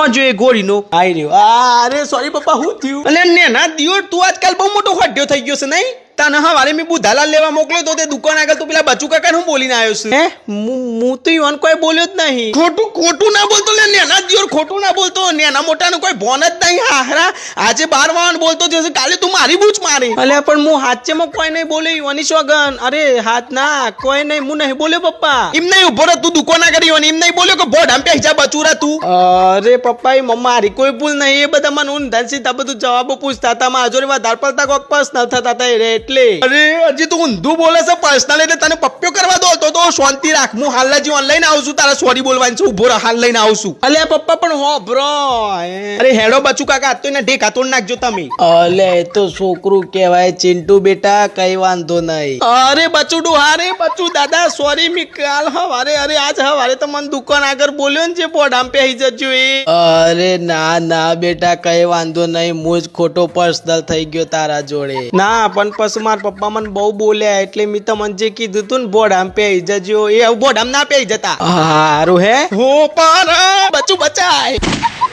જોઈએ ગોળીનો આઈ રહ્યો અરે સોરી પપ્પા હું થયું અને નેના દિયો તું આજકાલ બહુ મોટો ખડ્યો થઈ ગયો છે નહીં તને હવારે મેં બુધાલાલ લેવા મોકલ્યો તો તે દુકાન આગળ તું પેલા બચુ કાકા હું બોલીને આવ્યો છું હે હું તો ઈવન કોઈ બોલ્યો જ નહીં ખોટું ના બોલતો લે નેના દિયોર ખોટું ના બોલતો નેના મોટાનું કોઈ ભોન જ નહીં હારા આજે 12 વાણ બોલતો જશે કાલે તું મારી બૂચ મારી અલ્યા પણ હું હાચેમાં કોઈ નહીં બોલ્યો ઈવાની સોગન અરે હાથ ના કોઈ નહીં હું નહીં બોલ્યો પપ્પા એમ નહીં ઉભો રહે તું દુકાન આગળ ઈવાની એમ નહીં બોલ્યો કે બોડ આમ પે હિજા બચુરા તું અરે પપ્પા એ મારી કોઈ ભૂલ નહીં એ બધા મને ઊંધાથી તા બધું જવાબો પૂછતા હતા માં આજોરી વાત ધારપલતા કોક પર્સનલ થતા હતા એટલે અરે હજી તું ઊંધું બોલે છે પર્સનલ એટલે તને પપ્પ્યો કરવા દો તો શાંતિ રાખ હું હાલના જીવન લઈને આવું છું તારા સોરી બોલવાની છે ઉભો રહ હાલ લઈને આવું છું અલે પપ્પા પણ હો બ્રો અરે હેડો બચુ કાકા આજ તો એને ઢેકા તોડ નાખજો તમે અલે તો છોકરું કહેવાય ચિંટુ બેટા કઈ વાંધો નહીં અરે બચુડું હારે બચુ દાદા સોરી મી કાલ હવારે અરે આજ હવારે તો મને દુકાન આગળ બોલ્યો ને જે બોડામ પે જજો એ અરે ના બેટા કઈ વાંધો નહીં હું જ ખોટો પર્સનલ થઈ ગયો તારા જોડે ના પણ પછી મારા પપ્પા મને બહુ બોલ્યા એટલે મેં તમને જે કીધું તું ને બોડામ પે જજો એ બોડામ ના પે જતા હારું હે હો પાર બચુ બચાય